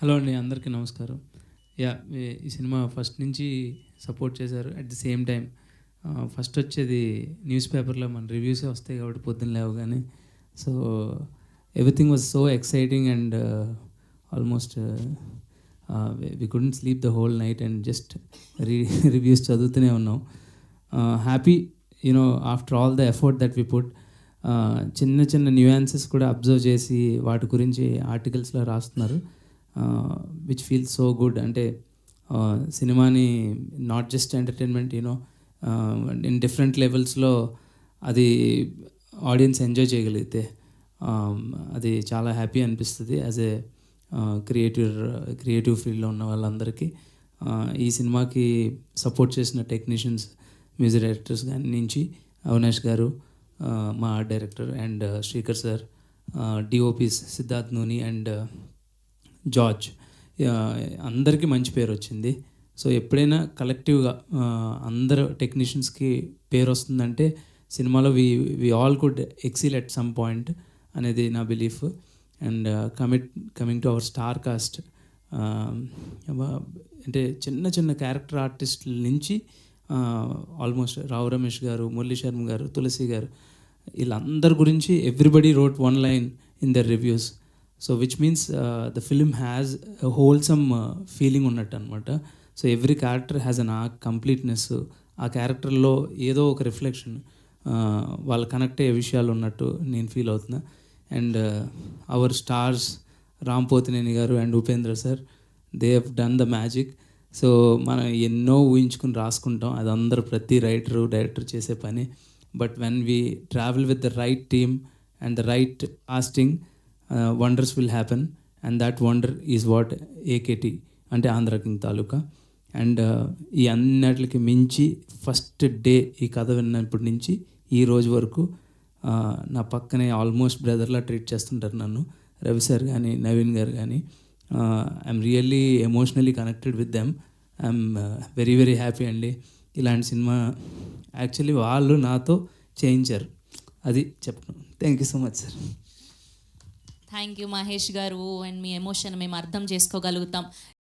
Hello అండి, అందరికీ నమస్కారం. ఈ సినిమా ఫస్ట్ నుంచి సపోర్ట్ చేశారు. At the same time first వచ్చేది న్యూస్ పేపర్లో మన రివ్యూసే వస్తాయి కాబట్టి పొద్దున్న లేవగానే. So everything was so exciting and almost we couldn't sleep the whole night and just reviews చదువుతూనే ఉన్నాం. Happy you know after all the effort that we put. చిన్న చిన్న న్యూయాన్సెస్ కూడా అబ్జర్వ్ చేసి వాటి గురించి ఆర్టికల్స్లో రాస్తున్నారు, విచ్ ఫీల్ సో గుడ్. అంటే సినిమాని not just entertainment, you know in different లెవెల్స్లో అది ఆడియన్స్ ఎంజాయ్ చేయగలిగితే అది చాలా హ్యాపీ అనిపిస్తుంది యాజ్ ఏ క్రియేటివ్ ఫీల్డ్లో ఉన్న వాళ్ళందరికీ. ఈ సినిమాకి సపోర్ట్ చేసిన టెక్నీషియన్స్, మ్యూజిక్ డైరెక్టర్స్ కానీ నుంచి అవినాష్ గారు, మా art director and Srikar sir, DOPs Siddharth నూని అండ్ జార్జ్, అందరికీ మంచి పేరు వచ్చింది. సో ఎప్పుడైనా కలెక్టివ్గా అందరు టెక్నీషియన్స్కి పేరు వస్తుందంటే సినిమాలో we all could excel at some point అనేది నా belief. And coming to our star cast, అంటే చిన్న చిన్న క్యారెక్టర్ ఆర్టిస్టుల నుంచి ఆల్మోస్ట్ రావు రమేష్ గారు, మురళీ శర్మ గారు, తులసి గారు, వీళ్ళందరి గురించి everybody wrote one line in their reviews. So which means the film has wholesome feeling ఉన్నట్టు అనమాట. So every character has an arc, completeness. ఆ క్యారెక్టర్లో ఏదో ఒక రిఫ్లెక్షన్, వాళ్ళు కనెక్ట్ అయ్యే విషయాలు ఉన్నట్టు నేను ఫీల్ అవుతున్నా. And our stars Ram Pothineni గారు and Upendra sir, they have done the magic. So మనం ఎన్నో ఊహించుకుని రాసుకుంటాం, అది అందరూ ప్రతి డైరెక్టర్ చేసే పని. But when we travel with the right team and the right casting, wonders will happen. And that wonder is what AKT అంటే ఆంధ్ర కింగ్ తాలూకా. అండ్ ఈ అన్నిటికి మించి ఫస్ట్ డే ఈ కథ విన్నప్పటి నుంచి ఈ రోజు వరకు నా పక్కనే ఆల్మోస్ట్ బ్రదర్లా ట్రీట్ చేస్తుంటారు నన్ను రవి సార్ కానీ, నవీన్ గారు కానీ. I'm really emotionally connected with them. I'm very very happy అండి. ఇలాంటి సినిమా యాక్చువల్లీ వాళ్ళు నాతో చేయించారు, అది చెప్పను. Thank you so much sir. Thank you Mahesh గారు. అండ్ మీ ఎమోషన్ మేము అర్థం చేసుకోగలుగుతాం.